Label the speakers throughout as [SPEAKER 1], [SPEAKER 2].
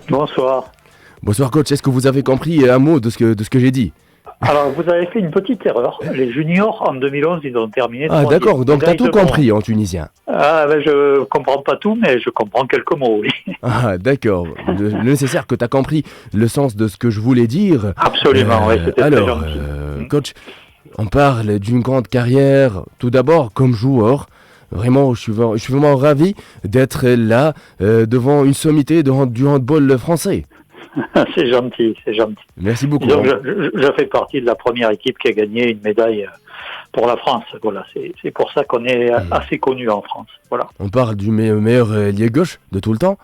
[SPEAKER 1] Bonsoir.
[SPEAKER 2] Bonsoir coach, est-ce que vous avez compris un mot de ce que j'ai dit?
[SPEAKER 1] Alors, vous avez fait une petite erreur. Les juniors, en 2011, ils ont terminé
[SPEAKER 2] Ah
[SPEAKER 1] troisième.
[SPEAKER 2] d'accord, donc tu as
[SPEAKER 1] Médaille
[SPEAKER 2] tout
[SPEAKER 1] de bronze.
[SPEAKER 2] compris en tunisien.
[SPEAKER 1] Ah, ben, je comprends pas tout, mais je comprends quelques mots, oui.
[SPEAKER 2] Ah d'accord, le nécessaire que tu as compris le sens de ce que je voulais dire.
[SPEAKER 1] Absolument, oui, c'était très
[SPEAKER 2] Alors,
[SPEAKER 1] gentil.
[SPEAKER 2] coach, on parle d'une grande carrière, tout d'abord comme joueur. Vraiment, je suis vraiment ravi d'être là devant une sommité du handball français.
[SPEAKER 1] C'est gentil, c'est gentil.
[SPEAKER 2] Merci beaucoup.
[SPEAKER 1] Disons que je fais partie de la première équipe qui a gagné une médaille pour la France. Voilà, c'est pour ça qu'on est assez connu en France. Voilà.
[SPEAKER 2] On parle du meilleur ailier gauche de tout le temps.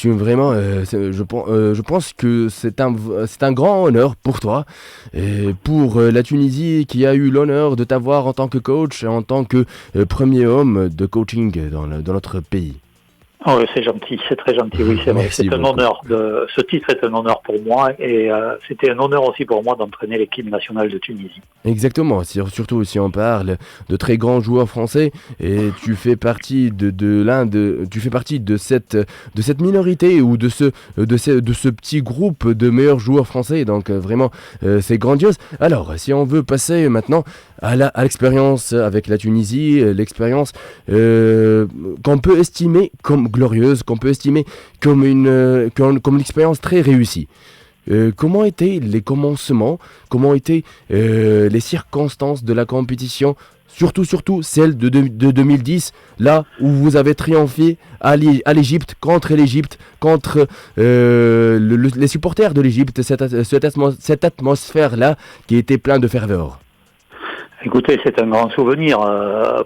[SPEAKER 2] Vraiment, je pense que c'est un grand honneur pour toi et pour la Tunisie qui a eu l'honneur de t'avoir en tant que coach et en tant que premier homme de coaching dans notre pays.
[SPEAKER 1] Oh, oui, c'est gentil, c'est très gentil, oui, c'est vrai.
[SPEAKER 2] Merci
[SPEAKER 1] C'est un
[SPEAKER 2] beaucoup.
[SPEAKER 1] honneur. Ce titre est un honneur pour moi et c'était un honneur aussi pour moi d'entraîner l'équipe nationale de Tunisie.
[SPEAKER 2] Exactement, surtout si on parle de très grands joueurs français et tu fais partie tu fais partie de cette minorité ou de ce petit groupe de meilleurs joueurs français. Donc vraiment, c'est grandiose. Alors, si on veut passer maintenant à l'expérience avec la Tunisie, l'expérience qu'on peut estimer comme glorieuse, qu'on peut estimer comme l'expérience très réussie. Comment étaient les commencements, comment étaient les circonstances de la compétition, surtout celle de 2010, là où vous avez triomphé à l'Égypte, contre les supporters de l'Égypte, cette atmosphère-là qui était pleine de ferveur.
[SPEAKER 1] Écoutez, c'est un grand souvenir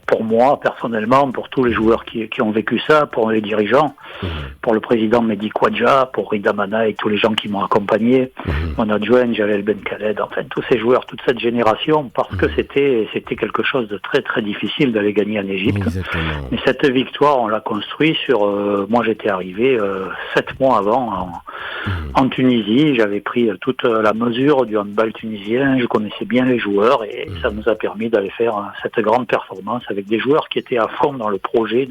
[SPEAKER 1] pour moi, personnellement, pour tous les joueurs qui ont vécu ça, pour les dirigeants, pour le président Mehdi Kouadja, pour Rida Mana et tous les gens qui m'ont accompagné, mon adjoint Jalel Ben Khaled, enfin tous ces joueurs, toute cette génération, parce que c'était quelque chose de très très difficile d'aller gagner en Égypte.
[SPEAKER 2] Exactement.
[SPEAKER 1] Mais cette victoire, on l'a construit sur... moi, j'étais arrivé 7 mois avant en Tunisie. J'avais pris toute la mesure du handball tunisien. Je connaissais bien les joueurs et ça nous a permis d'aller faire cette grande performance avec des joueurs qui étaient à fond dans le projet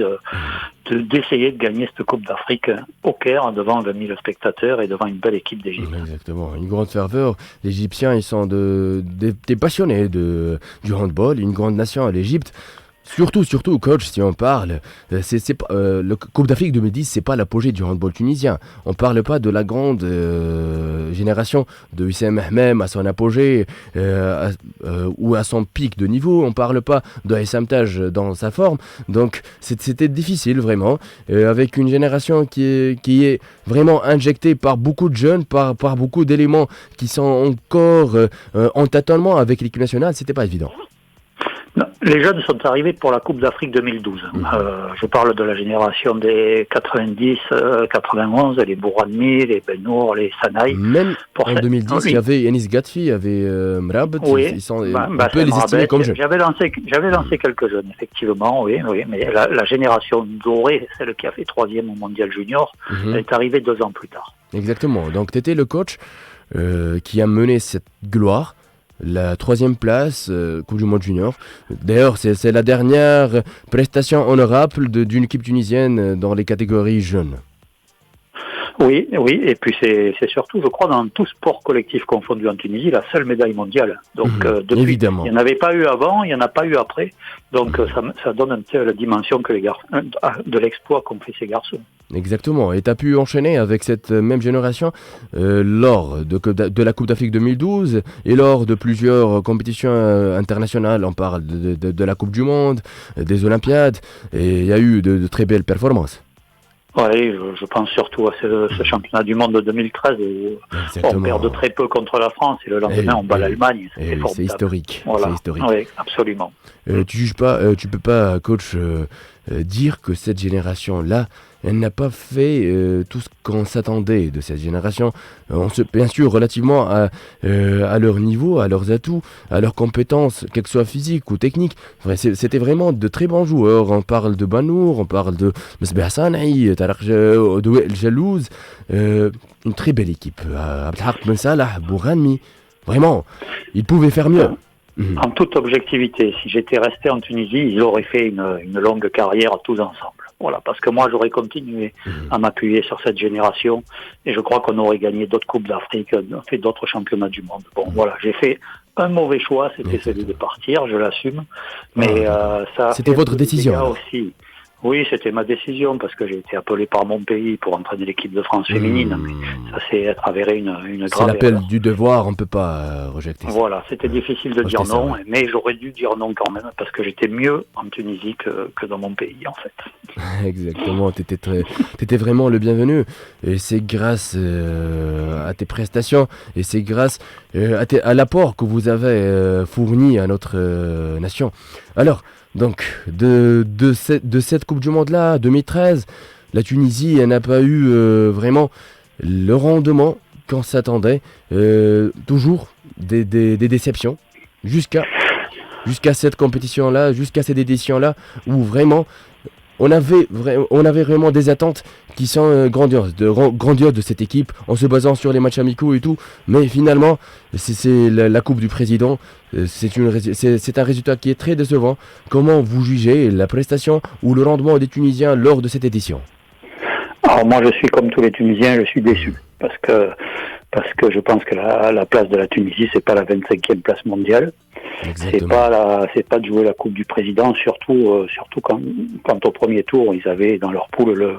[SPEAKER 1] d'essayer de gagner cette Coupe d'Afrique au Caire devant 20 000 spectateurs et devant une belle équipe d'Égypte.
[SPEAKER 2] Exactement, une grande ferveur. Les Égyptiens, ils sont des passionnés du handball, une grande nation, l'Égypte. Surtout, coach, si on parle, le Coupe d'Afrique 2010, c'est pas l'apogée du handball tunisien. On parle pas de la grande génération de Wissam Mehmem à son apogée ou à son pic de niveau. On parle pas de Hissam Taj dans sa forme. Donc c'était difficile vraiment, avec une génération qui est vraiment injectée par beaucoup de jeunes, par beaucoup d'éléments qui sont encore en tâtonnement avec l'équipe nationale. C'était pas évident.
[SPEAKER 1] Non, les jeunes sont arrivés pour la Coupe d'Afrique 2012. Je parle de la génération des 90, 91, les Bouranmi, les Benour, les Sanaï.
[SPEAKER 2] Même en 2010, il y avait Yanis Gatfi, il y avait Mrabat,
[SPEAKER 1] oui.
[SPEAKER 2] On peut les estimer comme jeunes.
[SPEAKER 1] J'avais lancé quelques jeunes, effectivement, oui, mais la génération dorée, celle qui a fait 3e au mondial junior, elle est arrivée 2 ans plus tard.
[SPEAKER 2] Exactement, donc tu étais le coach qui a mené cette gloire. La 3e place, Coupe du Monde Junior. D'ailleurs, c'est la dernière prestation honorable d'une équipe tunisienne dans les catégories jeunes.
[SPEAKER 1] Oui, et puis c'est surtout, je crois, dans tout sport collectif confondu en Tunisie, la seule médaille mondiale. Donc, depuis,
[SPEAKER 2] évidemment.
[SPEAKER 1] Il n'y en avait pas eu avant, il n'y en a pas eu après. Donc, ça donne un peu la dimension de l'exploit qu'ont fait ces garçons.
[SPEAKER 2] Exactement, et tu as pu enchaîner avec cette même génération lors de la Coupe d'Afrique 2012 et lors de plusieurs compétitions internationales. On parle de la Coupe du Monde, des Olympiades, et il y a eu de très belles performances.
[SPEAKER 1] Oui, je pense surtout à ce championnat du monde de 2013 où on perd de très peu contre la France et le lendemain on bat l'Allemagne.
[SPEAKER 2] C'est historique.
[SPEAKER 1] Voilà.
[SPEAKER 2] C'est historique.
[SPEAKER 1] Oui, absolument.
[SPEAKER 2] Tu peux pas, coach, dire que cette génération-là, elle n'a pas fait tout ce qu'on s'attendait de cette génération. Bien sûr, relativement à leur niveau, à leurs atouts, à leurs compétences, qu'elles soient physiques ou techniques. C'était vraiment de très bons joueurs. On parle de Banour, on parle de Mesbeh Hassani, Tarek El Jalouz. Une très belle équipe. Abdelhak Ben Salah, Bouranmi. Vraiment, ils pouvaient faire mieux.
[SPEAKER 1] En toute objectivité, si j'étais resté en Tunisie, ils auraient fait une longue carrière tous ensemble. Voilà, parce que moi, j'aurais continué à m'appuyer sur cette génération et je crois qu'on aurait gagné d'autres Coupes d'Afrique, fait d'autres championnats du monde. Bon, voilà, j'ai fait un mauvais choix, c'était celui de partir, je l'assume. Mais ça
[SPEAKER 2] c'était votre décision
[SPEAKER 1] aussi. Oui, c'était ma décision parce que j'ai été appelé par mon pays pour entraîner l'équipe de France féminine. Mais ça s'est avéré une grave
[SPEAKER 2] C'est l'appel
[SPEAKER 1] erreur.
[SPEAKER 2] du devoir, on ne peut pas rejeter ça.
[SPEAKER 1] Voilà, c'était difficile de dire non, mais j'aurais dû dire non quand même parce que j'étais mieux en Tunisie que dans mon pays en fait.
[SPEAKER 2] Exactement, t'étais vraiment le bienvenu et c'est grâce à tes prestations et c'est grâce à l'apport que vous avez fourni à notre nation. Alors, donc, de cette Coupe du Monde-là, 2013, la Tunisie n'a pas eu vraiment le rendement qu'on s'attendait. Toujours des déceptions jusqu'à cette compétition-là, jusqu'à cette édition-là, où vraiment on avait vraiment des attentes qui sont grandioses de cette équipe, en se basant sur les matchs amicaux et tout. Mais finalement, c'est la Coupe du Président. C'est un résultat qui est très décevant. Comment vous jugez la prestation ou le rendement des Tunisiens lors de cette édition ?
[SPEAKER 1] Alors moi, je suis comme tous les Tunisiens, je suis déçu parce que je pense que la place de la Tunisie, c'est pas la 25e place mondiale.
[SPEAKER 2] Exactement.
[SPEAKER 1] C'est pas de jouer la Coupe du Président, surtout quand au premier tour ils avaient dans leur poule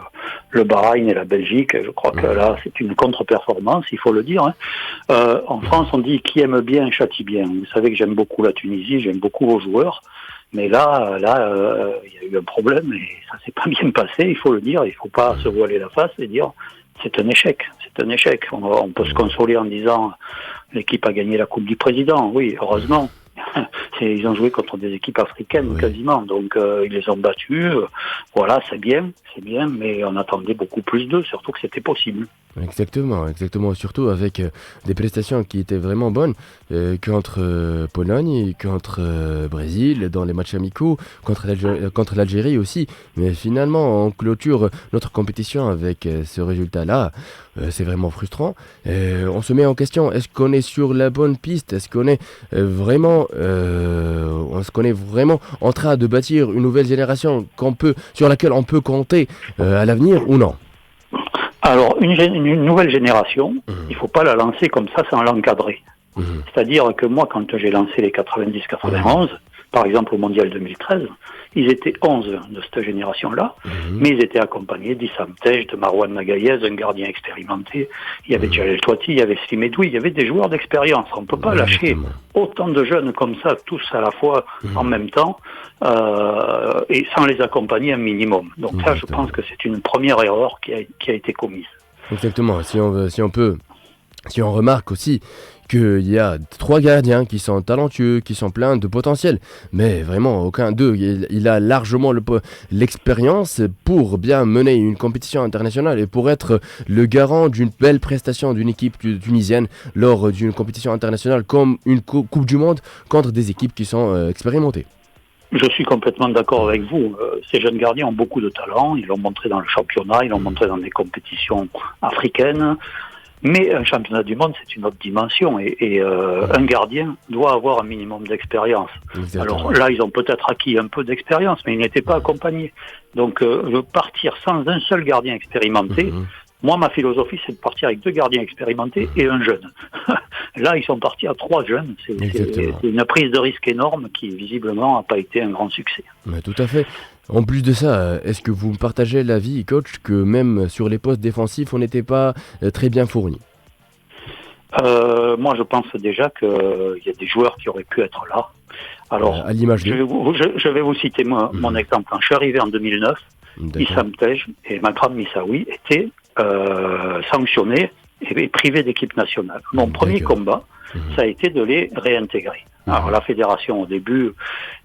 [SPEAKER 1] le Bahreïn et la Belgique. Je crois que là c'est une contre-performance, il faut le dire. En France, on dit qui aime bien châtie bien. Vous savez que j'aime beaucoup la Tunisie, j'aime beaucoup vos joueurs. Mais là, il y a eu un problème et ça s'est pas bien passé, il faut le dire. Il faut pas se voiler la face et dire c'est un échec. C'est un échec. On peut se consoler en disant l'équipe a gagné la Coupe du Président. Oui, heureusement. Ils ont joué contre des équipes africaines quasiment, donc ils les ont battus. Voilà, c'est bien, mais on attendait beaucoup plus d'eux, surtout que c'était possible.
[SPEAKER 2] Exactement, surtout avec des prestations qui étaient vraiment bonnes contre Pologne, contre Brésil dans les matchs amicaux, contre l'Algérie aussi. Mais finalement, on clôture notre compétition avec ce résultat-là. C'est vraiment frustrant. On se met en question, est-ce qu'on est sur la bonne piste ? Est-ce qu'on est vraiment en train de bâtir une nouvelle génération sur laquelle on peut compter à l'avenir ou non ?
[SPEAKER 1] Alors, une nouvelle génération, il ne faut pas la lancer comme ça sans l'encadrer. C'est-à-dire que moi, quand j'ai lancé les 90-91, par exemple au Mondial 2013, ils étaient 11 de cette génération-là, mais ils étaient accompagnés d'Issam Tej, de Marouane Magaïez, un gardien expérimenté. Il y avait Jalel Touati, il y avait Slim Edoui, il y avait des joueurs d'expérience. On ne peut pas lâcher autant de jeunes comme ça, tous à la fois, en même temps, et sans les accompagner un minimum. Donc ça, je pense que c'est une première erreur qui a été commise.
[SPEAKER 2] Exactement. Si on remarque aussi qu'il y a 3 gardiens qui sont talentueux, qui sont pleins de potentiel, mais vraiment aucun d'eux, il a largement l'expérience pour bien mener une compétition internationale et pour être le garant d'une belle prestation d'une équipe tunisienne lors d'une compétition internationale comme une Coupe du Monde contre des équipes qui sont expérimentées.
[SPEAKER 1] Je suis complètement d'accord avec vous. Ces jeunes gardiens ont beaucoup de talent, ils l'ont montré dans le championnat, ils l'ont montré dans des compétitions africaines. Mais un championnat du monde, c'est une autre dimension et un gardien doit avoir un minimum d'expérience. Exactement. Alors là, ils ont peut-être acquis un peu d'expérience, mais ils n'étaient pas accompagnés. Donc, partir sans un seul gardien expérimenté, moi, ma philosophie, c'est de partir avec 2 gardiens expérimentés et un jeune. Là, ils sont partis à 3 jeunes. C'est une prise de risque énorme qui, visiblement, n'a pas été un grand succès.
[SPEAKER 2] Mais tout à fait. En plus de ça, est-ce que vous partagez l'avis, coach, que même sur les postes défensifs, on n'était pas très bien fournis ?
[SPEAKER 1] Moi, je pense déjà qu'il y a des joueurs qui auraient pu être là. Alors,
[SPEAKER 2] à l'image
[SPEAKER 1] je vais vous citer mon exemple. Quand je suis arrivé en 2009, Issam Tej et Makram Missaoui étaient sanctionnés et privés d'équipe nationale. Mon premier combat, ça a été de les réintégrer. Alors la fédération au début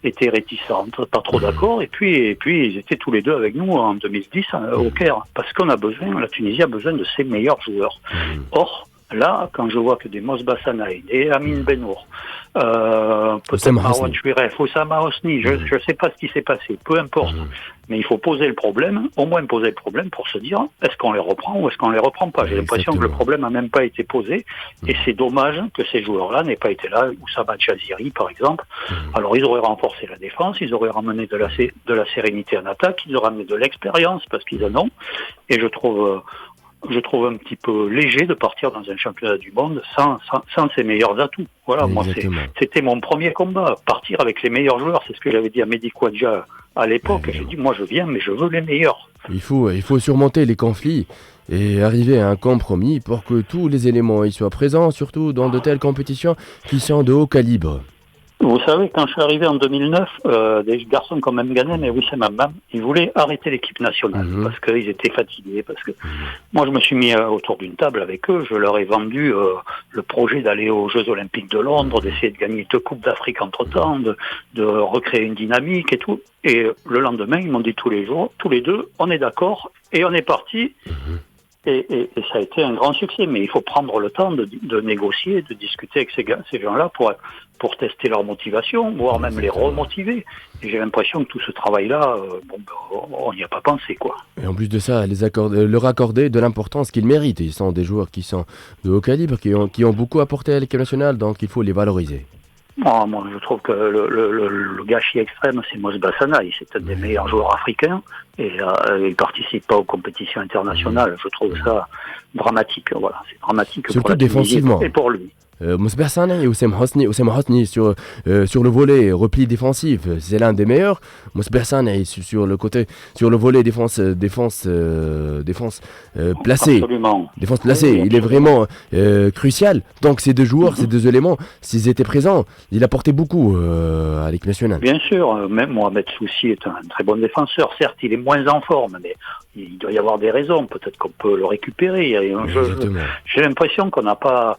[SPEAKER 1] était réticente, pas trop d'accord, et puis ils étaient tous les deux avec nous en 2010 au Caire, parce qu'on a besoin, la Tunisie a besoin de ses meilleurs joueurs. Or, Là, quand je vois que des Mos Bassanaï, des Amin Benour, peut-être Marwan Chouiref, Oussama Hosni, je ne sais pas ce qui s'est passé, peu importe. Mais il faut poser le problème, au moins poser le problème pour se dire, est-ce qu'on les reprend ou est-ce qu'on les reprend pas? J'ai l'impression que le problème n'a même pas été posé, et c'est dommage que ces joueurs-là n'aient pas été là, Oussama Chaziri par exemple. Alors ils auraient renforcé la défense, ils auraient ramené de la sérénité en attaque, ils auraient ramené de l'expérience, parce qu'ils en ont, et je trouve un petit peu léger de partir dans un championnat du monde sans ses meilleurs atouts. Voilà,
[SPEAKER 2] Exactement.
[SPEAKER 1] moi c'était mon premier combat, partir avec les meilleurs joueurs, c'est ce que j'avais dit à Mehdi Kouadja à l'époque. J'ai dit, moi je viens, mais je veux les meilleurs.
[SPEAKER 2] Il faut surmonter les conflits et arriver à un compromis pour que tous les éléments y soient présents, surtout dans de telles compétitions qui sont de haut calibre.
[SPEAKER 1] Vous savez, quand je suis arrivé en 2009, des garçons comme Mganem et Wissam Hammam, ils voulaient arrêter l'équipe nationale parce qu'ils étaient fatigués. Parce que moi, je me suis mis autour d'une table avec eux. Je leur ai vendu le projet d'aller aux Jeux Olympiques de Londres, d'essayer de gagner 2 Coupes d'Afrique entre-temps, de recréer une dynamique et tout. Et le lendemain, ils m'ont dit tous les deux, on est d'accord et on est parti. Et ça a été un grand succès, mais il faut prendre le temps de négocier, de discuter avec ces gens-là pour tester leur motivation, voire même les remotiver. Et j'ai l'impression que tout ce travail-là, on n'y a pas pensé, quoi.
[SPEAKER 2] Et en plus de ça, leur accorder de l'importance qu'ils méritent. Ils sont des joueurs qui sont de haut calibre, qui ont beaucoup apporté à l'équipe nationale, donc il faut les valoriser.
[SPEAKER 1] Moi, je trouve que le gâchis extrême, c'est Mos Bassanaï. C'est un des meilleurs joueurs africains et il participe pas aux compétitions internationales. Je trouve ça dramatique. Voilà, c'est dramatique.
[SPEAKER 2] Surtout
[SPEAKER 1] pour la
[SPEAKER 2] défensivement.
[SPEAKER 1] et pour lui.
[SPEAKER 2] Mos Bassanaï et Oussama Hosni sur le volet repli défensif, c'est l'un des meilleurs. Mos Bassanaï sur le volet défense placée.
[SPEAKER 1] Absolument.
[SPEAKER 2] Défense placée, oui, il est vraiment crucial. Donc ces deux joueurs, ces deux éléments, s'ils étaient présents, il apportait beaucoup à l'équipe nationale.
[SPEAKER 1] Bien sûr, même Mohamed Soussi est un très bon défenseur. Certes, il est moins en forme, mais il doit y avoir des raisons. Peut-être qu'on peut le récupérer. J'ai l'impression qu'on n'a pas...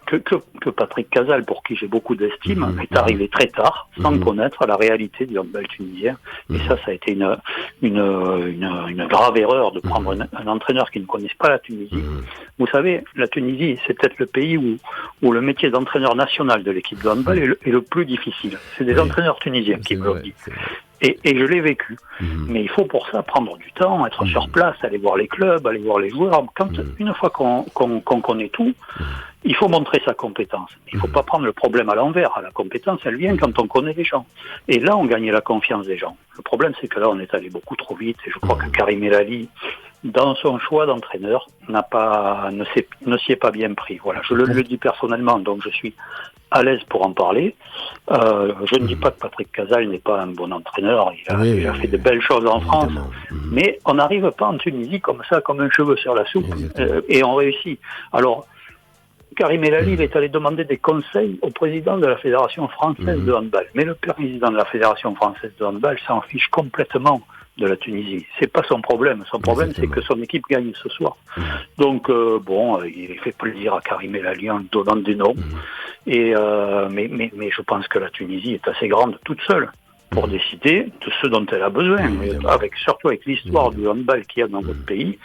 [SPEAKER 1] Que Patrick Casal, pour qui j'ai beaucoup d'estime, est arrivé très tard, sans connaître la réalité du handball tunisien. Et ça a été une grave erreur de prendre un entraîneur qui ne connaisse pas la Tunisie. Vous savez, la Tunisie, c'est peut-être le pays où le métier d'entraîneur national de l'équipe de handball est le plus difficile. C'est des entraîneurs tunisiens qui me l'ont dit. Et je l'ai vécu. Mais il faut pour ça prendre du temps, être sur place, aller voir les clubs, aller voir les joueurs. Une fois qu'on connaît tout, il faut montrer sa compétence. Il ne faut pas prendre le problème à l'envers. La compétence, elle vient quand on connaît les gens. Et là, on gagne la confiance des gens. Le problème, c'est que là, on est allé beaucoup trop vite. Et je crois que Karim El-Ali, dans son choix d'entraîneur, ne s'y est pas bien pris. Voilà, je le dis personnellement, donc je suis à l'aise pour en parler. Je ne dis pas que Patrick Casal n'est pas un bon entraîneur. Il a fait de belles choses en France. Mais on n'arrive pas en Tunisie comme ça, comme un cheveu sur la soupe. Et on réussit. Alors, Karim El-Ali est allé demander des conseils au président de la Fédération française de handball. Mais le président de la Fédération française de handball s'en fiche complètement de la Tunisie. C'est pas son problème. Son problème, c'est que son équipe gagne ce soir. Donc, il fait plaisir à Karim El-Ali en donnant des noms. Mais je pense que la Tunisie est assez grande toute seule pour décider de ce dont elle a besoin. Surtout avec l'histoire du handball qu'il y a dans notre pays,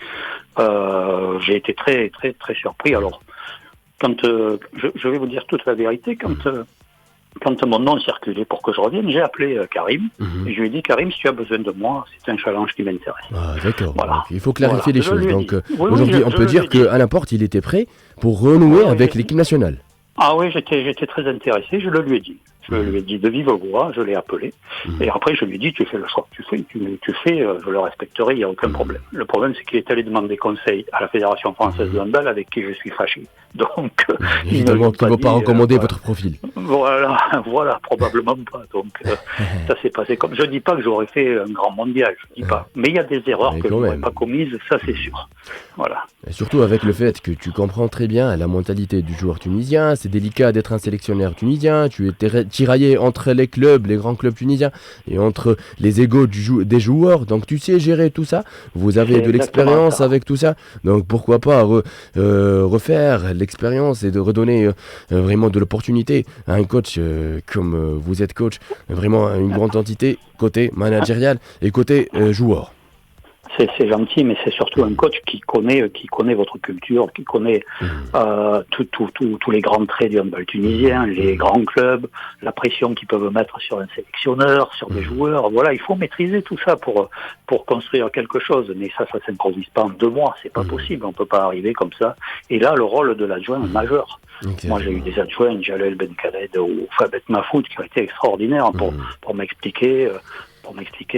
[SPEAKER 1] j'ai été très, très, très surpris. Alors, je vais vous dire toute la vérité, quand mon nom circulait pour que je revienne, j'ai appelé Karim et je lui ai dit, Karim, si tu as besoin de moi, c'est un challenge qui m'intéresse.
[SPEAKER 2] Ah, d'accord. Voilà. Donc, il faut clarifier les choses. Donc aujourd'hui, on peut dire qu'à n'importe, il était prêt pour renouer avec l'équipe nationale.
[SPEAKER 1] Ah oui, j'étais très intéressé, je le lui ai dit. Je lui ai dit de vive voix, je l'ai appelé. Et après, je lui ai dit, tu fais le choix que tu fais, je le respecterai, il n'y a aucun problème. Le problème, c'est qu'il est allé demander conseil à la Fédération française de handball avec qui je suis fâché. Donc,
[SPEAKER 2] évidemment qu'il ne va pas recommander votre profil.
[SPEAKER 1] Voilà, probablement pas. Donc, ça s'est passé comme... Je ne dis pas que j'aurais fait un grand mondial, je ne dis pas. Mais il y a des erreurs que je n'aurais pas commises, ça c'est sûr. Voilà.
[SPEAKER 2] Et surtout avec le fait que tu comprends très bien la mentalité du joueur tunisien, c'est délicat d'être un sélectionneur tunisien, tu es tiraillé entre les clubs, les grands clubs tunisiens, et entre les égos des joueurs, donc tu sais gérer tout ça, vous avez de l'expérience avec tout ça, donc pourquoi pas refaire l'expérience et de redonner vraiment de l'opportunité à un coach comme vous êtes coach, vraiment une grande entité côté managérial et côté joueur.
[SPEAKER 1] c'est gentil, mais c'est surtout un coach qui connaît votre culture, qui connaît tous les grands traits du handball tunisien, les grands clubs, la pression qu'ils peuvent mettre sur un sélectionneur, sur des joueurs. Voilà, il faut maîtriser tout ça pour construire quelque chose. Mais ça s'improvise pas en 2 mois, c'est pas possible. On peut pas arriver comme ça. Et là, le rôle de l'adjoint est majeur. Moi, j'ai eu des adjoints, Jalel Ben Khaled ou Fabet Mahfoud, qui ont été extraordinaires pour m'expliquer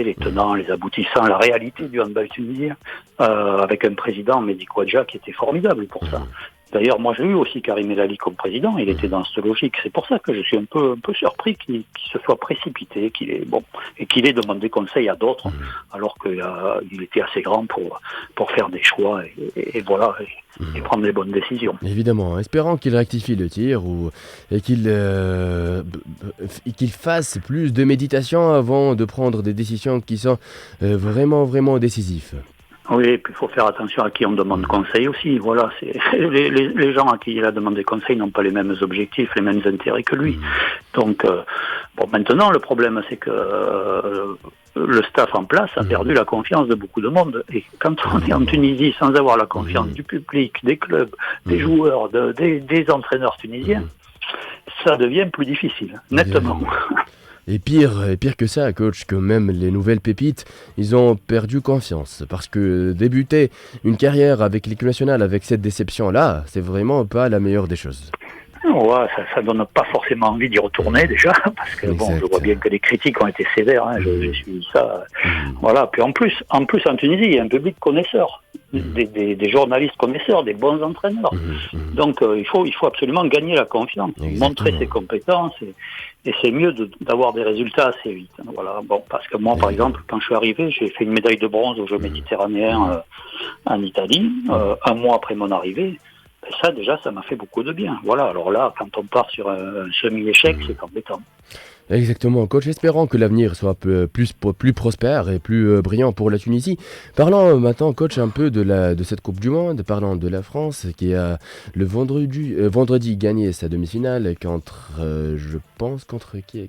[SPEAKER 1] les tenants, les aboutissants, la réalité du handball tunisien, avec un président, Mehdi Kouadja, qui était formidable pour ça. D'ailleurs, moi, j'ai eu aussi Karim El Ali comme président. Il était dans cette logique. C'est pour ça que je suis un peu surpris qu'il se soit précipité, qu'il ait demandé conseil à d'autres, alors qu'il était assez grand pour faire des choix et voilà, et prendre les bonnes décisions.
[SPEAKER 2] Évidemment, espérant qu'il rectifie le tir et qu'il fasse plus de méditation avant de prendre des décisions qui sont vraiment décisives.
[SPEAKER 1] Oui, et puis il faut faire attention à qui on demande conseil aussi. Voilà, les gens à qui il a demandé conseil n'ont pas les mêmes objectifs, les mêmes intérêts que lui. Donc, maintenant, le problème, c'est que le staff en place a perdu la confiance de beaucoup de monde. Et quand on est en Tunisie sans avoir la confiance du public, des clubs, des joueurs, des entraîneurs tunisiens, ça devient plus difficile, nettement.
[SPEAKER 2] Et pire que ça, coach, que même les nouvelles pépites, ils ont perdu confiance. Parce que débuter une carrière avec l'équipe nationale avec cette déception-là, c'est vraiment pas la meilleure des choses.
[SPEAKER 1] Ouais, ça donne pas forcément envie d'y retourner déjà, parce que je vois bien que les critiques ont été sévères, j'ai suivi ça. Voilà, puis en plus en Tunisie, il y a un public connaisseur, des journalistes connaisseurs, des bons entraîneurs. Donc il faut absolument gagner la confiance, montrer ses compétences et c'est mieux d'avoir des résultats assez vite. Voilà, parce que moi, par exemple, quand je suis arrivé, j'ai fait une médaille de bronze aux Jeux méditerranéens en Italie, 1 mois après mon arrivée. Et ça, déjà, ça m'a fait beaucoup de bien. Voilà, alors là, quand on part sur un semi-échec, c'est embêtant.
[SPEAKER 2] Exactement, coach, espérant que l'avenir soit plus prospère et plus brillant pour la Tunisie. Parlons maintenant, coach, un peu de cette Coupe du Monde, parlant de la France qui a le vendredi gagné sa demi-finale contre,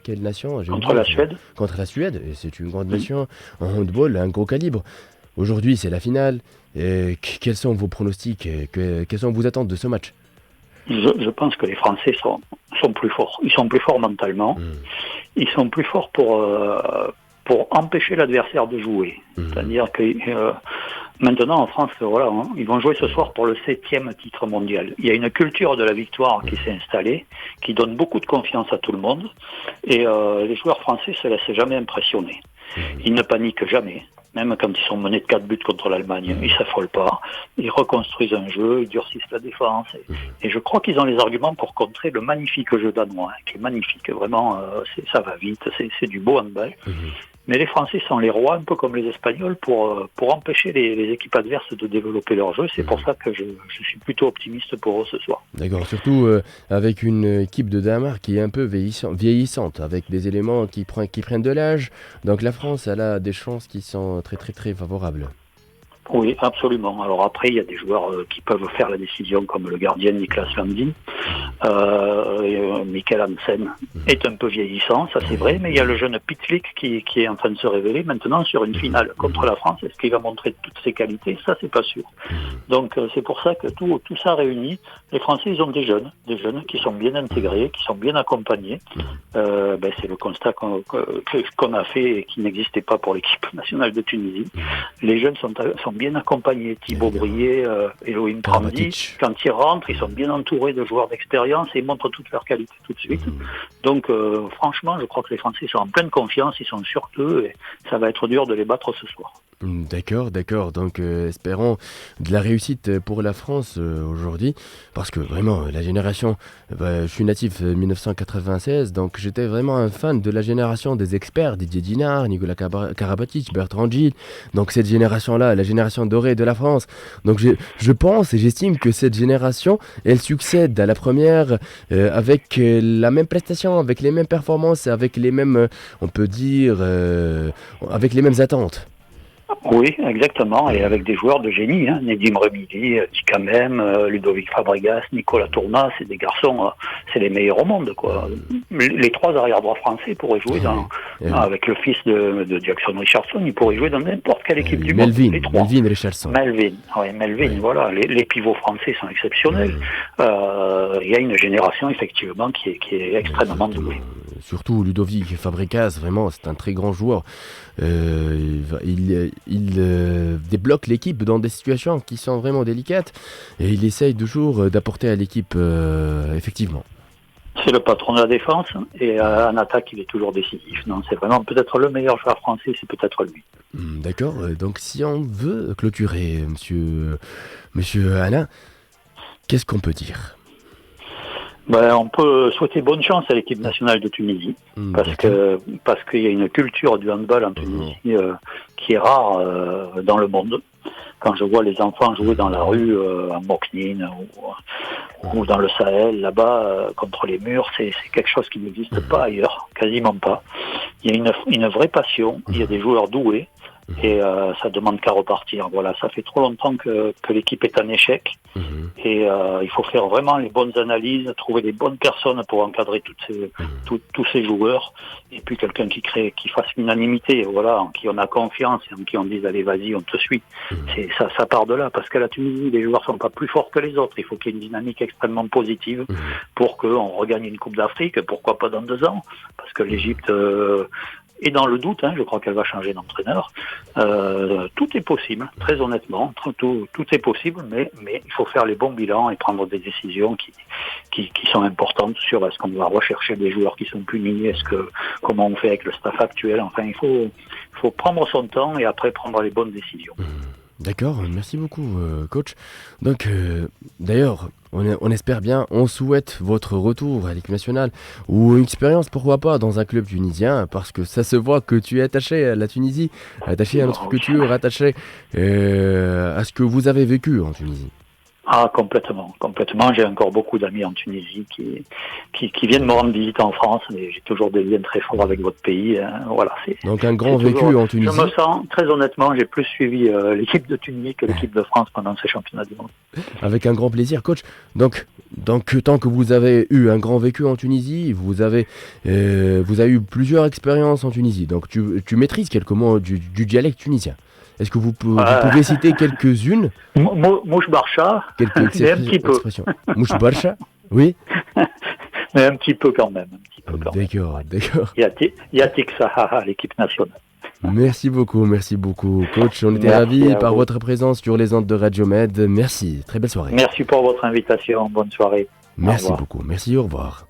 [SPEAKER 2] quelle nation?
[SPEAKER 1] Contre la Suède.
[SPEAKER 2] Contre la Suède, et c'est une grande nation en handball, un gros calibre. Aujourd'hui, c'est la finale. Et quels sont vos pronostics? Quelles sont vos attentes de ce match?
[SPEAKER 1] Je pense que les Français sont plus forts. Ils sont plus forts mentalement. Ils sont plus forts pour empêcher l'adversaire de jouer. C'est-à-dire que maintenant en France, voilà, ils vont jouer ce soir pour le 7e titre mondial. Il y a une culture de la victoire qui s'est installée, qui donne beaucoup de confiance à tout le monde. Et les joueurs français se laissent jamais impressionner. Ils ne paniquent jamais. Même quand ils sont menés de 4 buts contre l'Allemagne, ils s'affolent pas. Ils reconstruisent un jeu, ils durcissent la défense. Et je crois qu'ils ont les arguments pour contrer le magnifique jeu danois, qui est magnifique. Vraiment, ça va vite, c'est du beau handball. Mais les Français sont les rois, un peu comme les Espagnols, pour empêcher les équipes adverses de développer leur jeu. C'est pour ça que je suis plutôt optimiste pour eux ce soir.
[SPEAKER 2] D'accord, surtout avec une équipe de Danemark qui est un peu vieillissante, avec des éléments qui prennent de l'âge. Donc la France, elle a des chances qui sont très favorables.
[SPEAKER 1] Oui, absolument. Alors après, il y a des joueurs qui peuvent faire la décision, comme le gardien Niklas Landin. Michael Hansen est un peu vieillissant, ça c'est vrai, mais il y a le jeune Pitlick qui est en train de se révéler maintenant sur une finale contre la France. Est-ce qu'il va montrer toutes ses qualités? Ça, c'est pas sûr. Donc c'est pour ça que tout ça réuni, les Français, ils ont des jeunes qui sont bien intégrés, qui sont bien accompagnés. C'est le constat qu'on a fait et qui n'existait pas pour l'équipe nationale de Tunisie. Les jeunes sont bien accompagnés. Thibaut Brier, Elohim Tramdi, quand ils rentrent, ils sont bien entourés de joueurs d'expérience et ils montrent toutes leurs qualités tout de suite. Donc franchement, je crois que les Français sont en pleine confiance, ils sont sûrs d'eux et ça va être dur de les battre ce soir.
[SPEAKER 2] D'accord. Donc espérons de la réussite pour la France aujourd'hui, parce que vraiment la génération, je suis natif 1996, donc j'étais vraiment un fan de la génération des experts, Didier Dinard, Nicolas Karabatic, Bertrand Gilles, donc cette génération-là, la génération dorée de la France. Donc je pense et j'estime que cette génération, elle succède à la première avec la même prestation, avec les mêmes performances, avec les mêmes, on peut dire, avec les mêmes attentes.
[SPEAKER 1] Oui, exactement, et avec des joueurs de génie, hein. Nedim Remili, Tikamem, Ludovic Fabregas, Nicolas Tourna, c'est des garçons, c'est les meilleurs au monde, quoi. Les trois arrière-droits français pourraient jouer avec le fils de Jackson Richardson, ils pourraient jouer dans n'importe quelle équipe du monde, les trois.
[SPEAKER 2] Melvin Richardson.
[SPEAKER 1] Melvin, voilà, les pivots français sont exceptionnels. Il y a une génération, effectivement, qui est extrêmement douée.
[SPEAKER 2] Surtout Ludovic Fabregas, vraiment, c'est un très grand joueur. Il débloque l'équipe dans des situations qui sont vraiment délicates et il essaye toujours d'apporter à l'équipe, effectivement.
[SPEAKER 1] C'est le patron de la défense et en attaque, il est toujours décisif. Non, c'est vraiment peut-être le meilleur joueur français, c'est peut-être lui.
[SPEAKER 2] D'accord, donc si on veut clôturer, monsieur Alain, qu'est-ce qu'on peut dire ?
[SPEAKER 1] On peut souhaiter bonne chance à l'équipe nationale de Tunisie, parce qu'il y a une culture du handball en Tunisie qui est rare dans le monde. Quand je vois les enfants jouer dans la rue, à Moknine ou dans le Sahel, là-bas, contre les murs, c'est quelque chose qui n'existe pas ailleurs, quasiment pas. Il y a une vraie passion, il y a des joueurs doués, et ça demande qu'à repartir. Voilà, ça fait trop longtemps que l'équipe est en échec, et il faut faire vraiment les bonnes analyses, trouver les bonnes personnes pour encadrer tous ces joueurs, et puis quelqu'un qui fasse l'unanimité, voilà, en qui on a confiance et en qui on dise allez vas-y on te suit. Ça part de là, parce qu'à la Tunisie les joueurs sont pas plus forts que les autres, il faut qu'il y ait une dynamique extrêmement positive pour qu'on regagne une Coupe d'Afrique, pourquoi pas dans 2 ans, parce que l'Égypte et dans le doute, je crois qu'elle va changer d'entraîneur. Tout est possible, très honnêtement, tout est possible, mais il faut faire les bons bilans et prendre des décisions qui sont importantes sur est-ce qu'on va rechercher des joueurs qui sont punis, comment on fait avec le staff actuel. Enfin, il faut prendre son temps et après prendre les bonnes décisions.
[SPEAKER 2] D'accord, merci beaucoup, coach. Donc, d'ailleurs, on espère bien, on souhaite votre retour à l'équipe nationale ou une expérience, pourquoi pas, dans un club tunisien, parce que ça se voit que tu es attaché à la Tunisie, attaché à notre culture, attaché à ce que vous avez vécu en Tunisie.
[SPEAKER 1] Ah, complètement. J'ai encore beaucoup d'amis en Tunisie qui viennent me rendre visite en France, mais j'ai toujours des liens très forts avec votre pays. Voilà,
[SPEAKER 2] donc un grand vécu en Tunisie.
[SPEAKER 1] Je me sens, très honnêtement, j'ai plus suivi l'équipe de Tunisie que l'équipe de France pendant ces championnats du monde.
[SPEAKER 2] Avec un grand plaisir, coach. Donc tant que vous avez eu un grand vécu en Tunisie, vous avez eu plusieurs expériences en Tunisie. Donc tu maîtrises quelques mots du dialecte tunisien. Est-ce que vous pouvez citer quelques-unes?
[SPEAKER 1] Mouch Barcha, mais un petit peu.
[SPEAKER 2] Mouch Barcha, oui.
[SPEAKER 1] Mais un petit peu quand même.
[SPEAKER 2] D'accord.
[SPEAKER 1] Yatik Sahara, l'équipe nationale.
[SPEAKER 2] Merci beaucoup, coach. On était ravis par votre présence sur les ondes de Radio Med. Merci, très belle soirée.
[SPEAKER 1] Merci pour votre invitation, bonne soirée.
[SPEAKER 2] Merci beaucoup, merci, au revoir.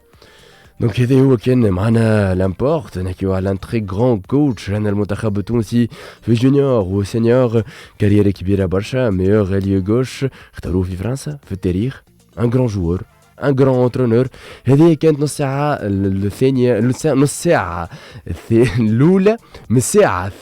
[SPEAKER 2] Donc هذا هو كان معنا لامبورت نحكيو على ان تري غران كوتش عندنا المنتخب التونسي في جونيور وسينيور كاريرة كبيرة برشا ميور اليو غوش اختاروه في فرنسا في التاريخ ان غران جوور ان غران اونترونور. هذه كانت نص ساعة الثانية، نص ساعة الأولى من الساعة